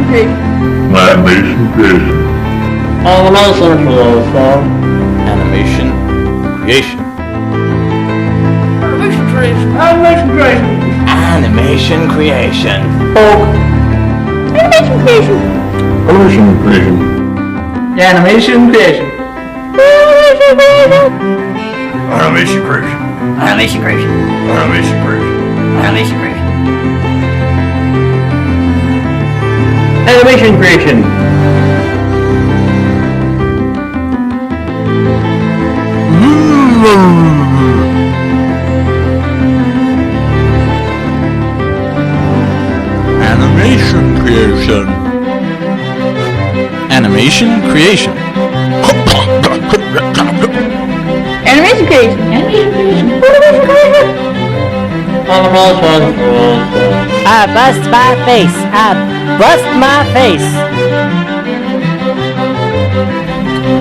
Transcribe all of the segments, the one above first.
Animation creation. Animation creation. Animation creation. Animation creation. Animation creation. Animation creation. Animation creation. Animation creation. Animation creation. Animation creation. Animation creation. Animation creation. Animation creation. Animation creation. Animation creation. Animation creation. Animation creation. Animation creation. I bust my face. I bust my face.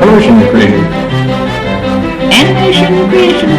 Animation creation. Animation creation.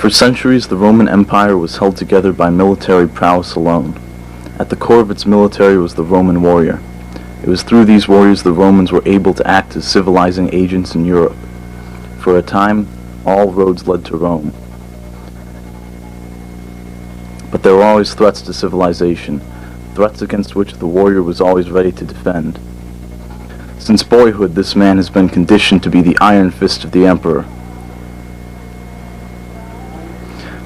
For centuries, the Roman Empire was held together by military prowess alone. At the core of its military was the Roman warrior. It was through these warriors the Romans were able to act as civilizing agents in Europe. For a time, all roads led to Rome. But there were always threats to civilization, threats against which the warrior was always ready to defend. Since boyhood, this man has been conditioned to be the iron fist of the emperor.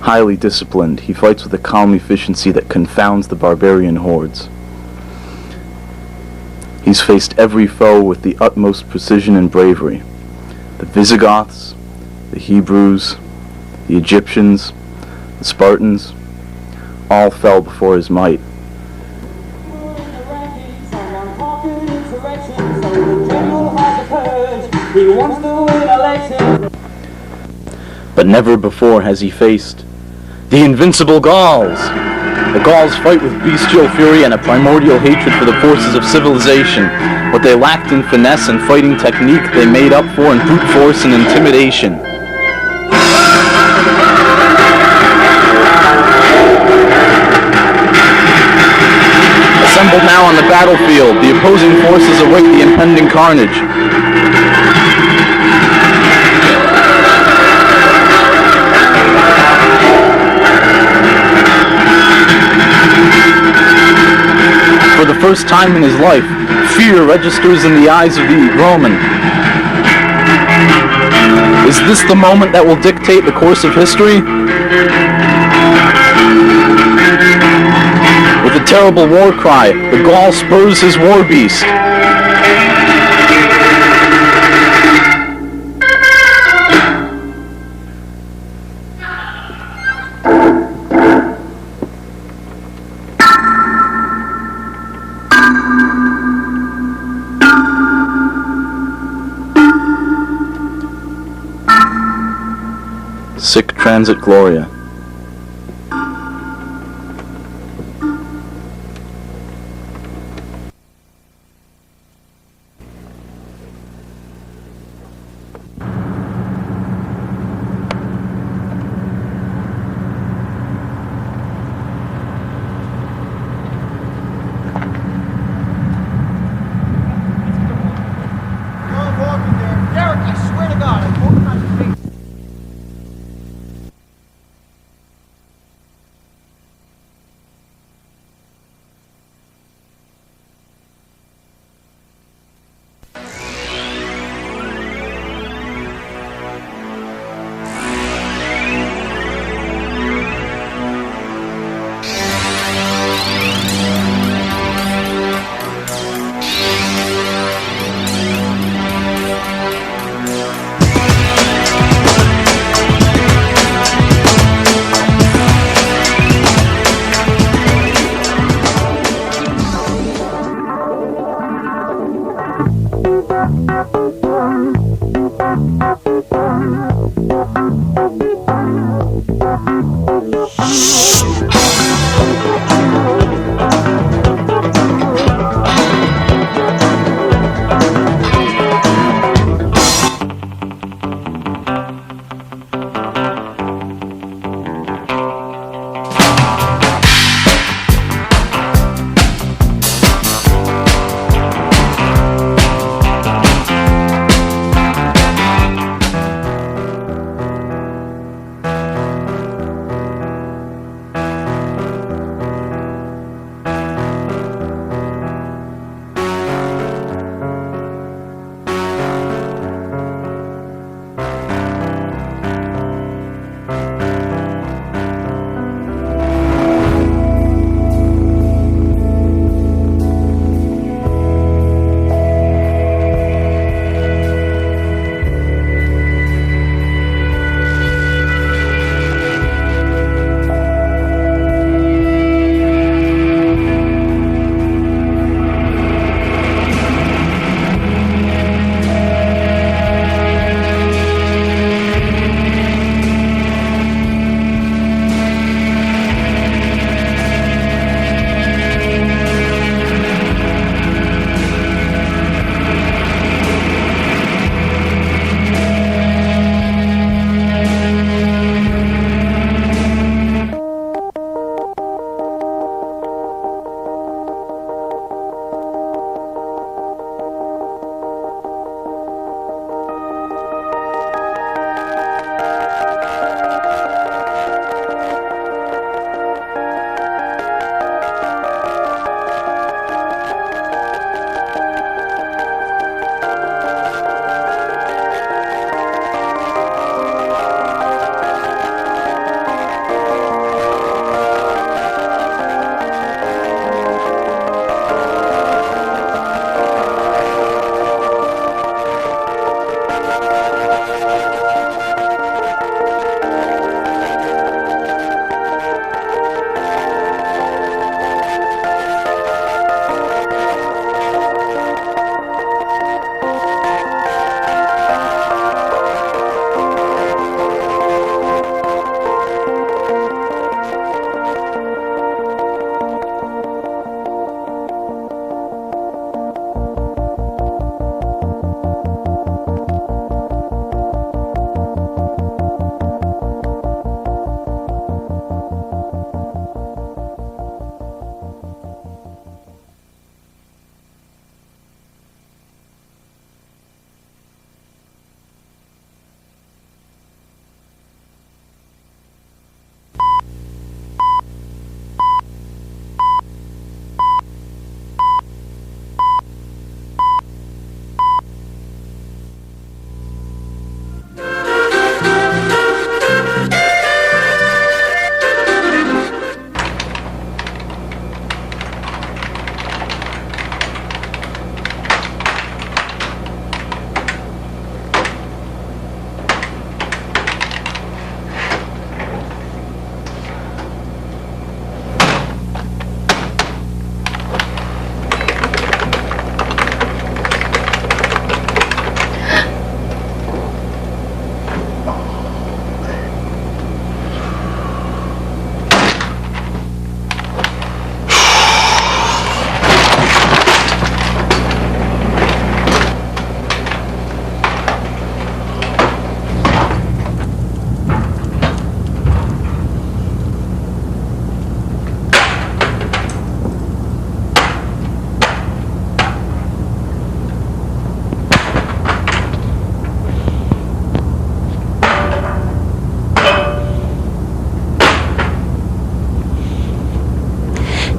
Highly disciplined, he fights with a calm efficiency that confounds the barbarian hordes. He's faced every foe with the utmost precision and bravery. The Visigoths, the Hebrews, the Egyptians, the Spartans, all fell before his might. But never before has he faced the invincible Gauls. The Gauls fight with bestial fury and a primordial hatred for the forces of civilization. What they lacked in finesse and fighting technique, they made up for in brute force and intimidation. Assembled now on the battlefield, the opposing forces await the impending carnage. For the first time in his life, fear registers in the eyes of the Roman. Is this the moment that will dictate the course of history? With a terrible war cry, the Gaul spurs his war beast. Sic transit gloria.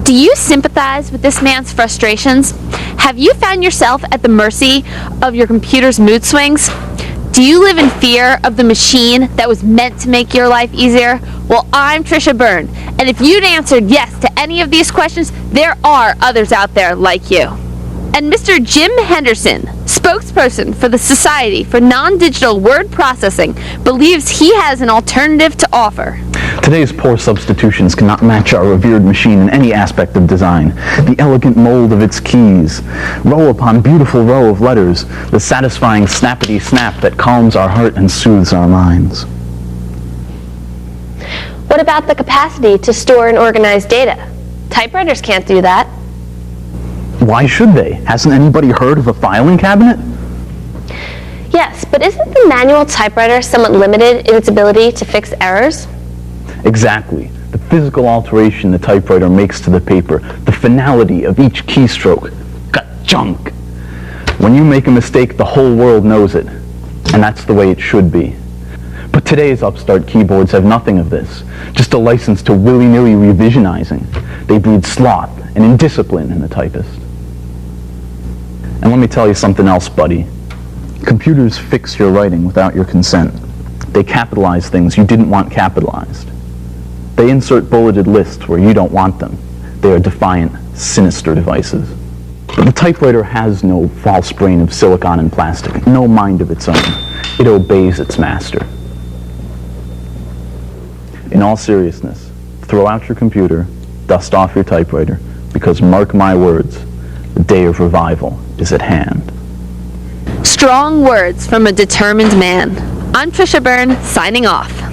Do you sympathize with this man's frustrations? Have you found yourself at the mercy of your computer's mood swings? Do you live in fear of the machine that was meant to make your life easier? Well, I'm Trisha Byrne, and if you'd answered yes to any of these questions, there are others out there like you. And Mr. Jim Henderson, spokesperson for the Society for Non-Digital Word Processing, believes he has an alternative to offer. Today's poor substitutions cannot match our revered machine in any aspect of design. The elegant mold of its keys, row upon beautiful row of letters, the satisfying snappity snap that calms our heart and soothes our minds. What about the capacity to store and organize data? Typewriters can't do that. Why should they? Hasn't anybody heard of a filing cabinet? Yes, but isn't the manual typewriter somewhat limited in its ability to fix errors? Exactly. The physical alteration the typewriter makes to the paper, the finality of each keystroke. Ka-chunk! When you make a mistake, the whole world knows it. And that's the way it should be. But today's upstart keyboards have nothing of this. Just a license to willy-nilly revisionizing. They breed sloth and indiscipline in the typist. And let me tell you something else, buddy. Computers fix your writing without your consent. They capitalize things you didn't want capitalized. They insert bulleted lists where you don't want them. They are defiant, sinister devices. But the typewriter has no false brain of silicon and plastic, no mind of its own. It obeys its master. In all seriousness, throw out your computer, dust off your typewriter, because mark my words, the day of revival is at hand. Strong words from a determined man. I'm Trisha Byrne, signing off.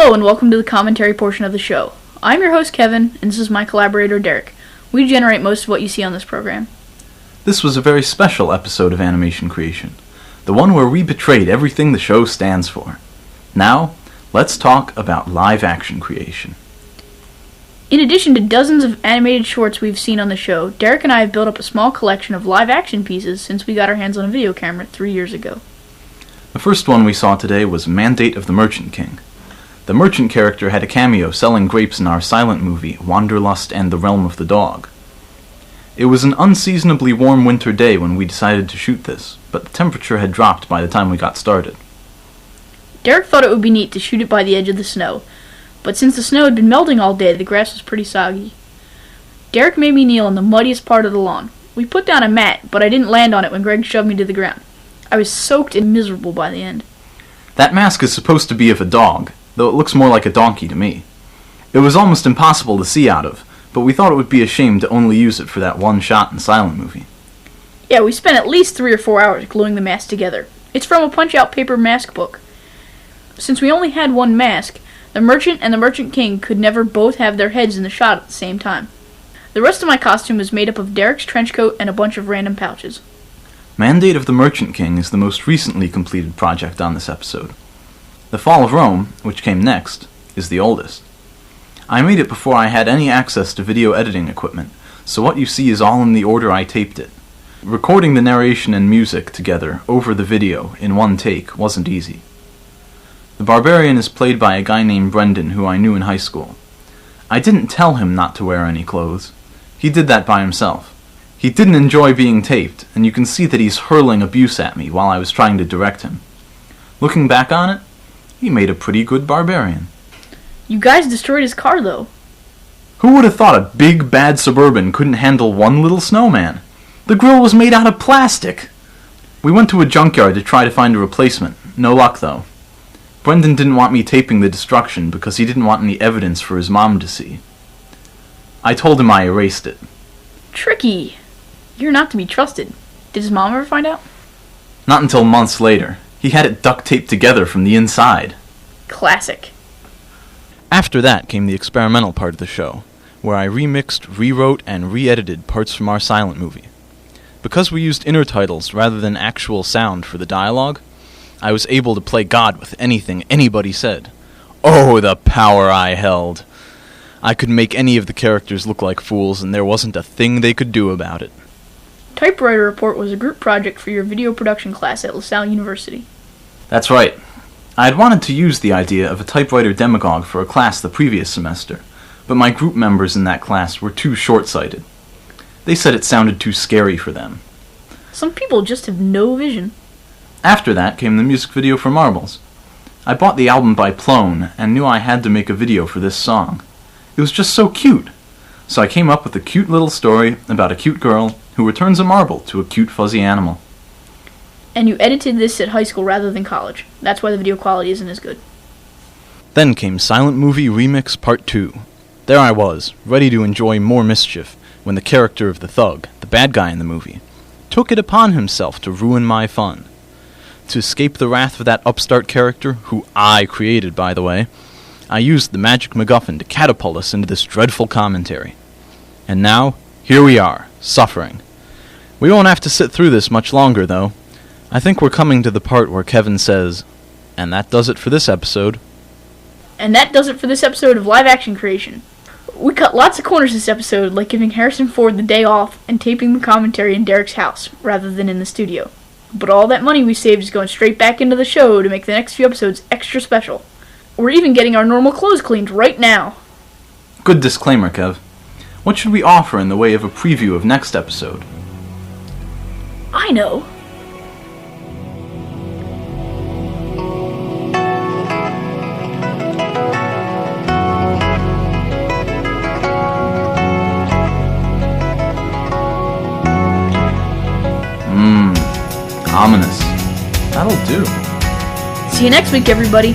Hello and welcome to the commentary portion of the show. I'm your host Kevin, and this is my collaborator Derek. We generate most of what you see on this program. This was a very special episode of Animation Creation, the one where we betrayed everything the show stands for. Now, let's talk about live-action creation. In addition to dozens of animated shorts we've seen on the show, Derek and I have built up a small collection of live-action pieces since we got our hands on a video camera 3 years ago. The first one we saw today was Mandate of the Merchant King. The merchant character had a cameo selling grapes in our silent movie, Wanderlust and the Realm of the Dog. It was an unseasonably warm winter day when we decided to shoot this, but the temperature had dropped by the time we got started. Derek thought it would be neat to shoot it by the edge of the snow, but since the snow had been melting all day, the grass was pretty soggy. Derek made me kneel in the muddiest part of the lawn. We put down a mat, but I didn't land on it when Greg shoved me to the ground. I was soaked and miserable by the end. That mask is supposed to be of a dog, though it looks more like a donkey to me. It was almost impossible to see out of, but we thought it would be a shame to only use it for that one shot in silent movie. Yeah, we spent at least 3 or 4 hours gluing the mask together. It's from a punch-out paper mask book. Since we only had one mask, the merchant and the merchant king could never both have their heads in the shot at the same time. The rest of my costume was made up of Derek's trench coat and a bunch of random pouches. Mandate of the Merchant King is the most recently completed project on this episode. The Fall of Rome, which came next, is the oldest. I made it before I had any access to video editing equipment, so what you see is all in the order I taped it. Recording the narration and music together over the video in one take wasn't easy. The barbarian is played by a guy named Brendan who I knew in high school. I didn't tell him not to wear any clothes. He did that by himself. He didn't enjoy being taped, and you can see that he's hurling abuse at me while I was trying to direct him. Looking back on it, he made a pretty good barbarian. You guys destroyed his car, though. Who would have thought a big, bad Suburban couldn't handle one little snowman? The grill was made out of plastic. We went to a junkyard to try to find a replacement. No luck, though. Brendan didn't want me taping the destruction because he didn't want any evidence for his mom to see. I told him I erased it. Tricky. You're not to be trusted. Did his mom ever find out? Not until months later. He had it duct taped together from the inside. Classic. After that came the experimental part of the show, where I remixed, rewrote, and re-edited parts from our silent movie. Because we used inner titles rather than actual sound for the dialogue, I was able to play God with anything anybody said. Oh, the power I held! I could make any of the characters look like fools, and there wasn't a thing they could do about it. Typewriter Report was a group project for your video production class at LaSalle University. That's right. I had wanted to use the idea of a typewriter demagogue for a class the previous semester, but my group members in that class were too short-sighted. They said it sounded too scary for them. Some people just have no vision. After that came the music video for Marbles. I bought the album by Plone and knew I had to make a video for this song. It was just so cute. So I came up with a cute little story about a cute girl who returns a marble to a cute fuzzy animal. And you edited this at high school rather than college. That's why the video quality isn't as good. Then came Silent Movie Remix Part 2. There I was, ready to enjoy more mischief, when the character of the thug, the bad guy in the movie, took it upon himself to ruin my fun. To escape the wrath of that upstart character, who I created, by the way, I used the magic MacGuffin to catapult us into this dreadful commentary. And now, here we are, suffering. We won't have to sit through this much longer, though. I think we're coming to the part where Kevin says, "And that does it for this episode." And that does it for this episode of Live Action Creation. We cut lots of corners this episode, like giving Harrison Ford the day off and taping the commentary in Derek's house, rather than in the studio. But all that money we saved is going straight back into the show to make the next few episodes extra special. We're even getting our normal clothes cleaned right now. Good disclaimer, Kev. What should we offer in the way of a preview of next episode? I know. Ominous. That'll do. See you next week, everybody.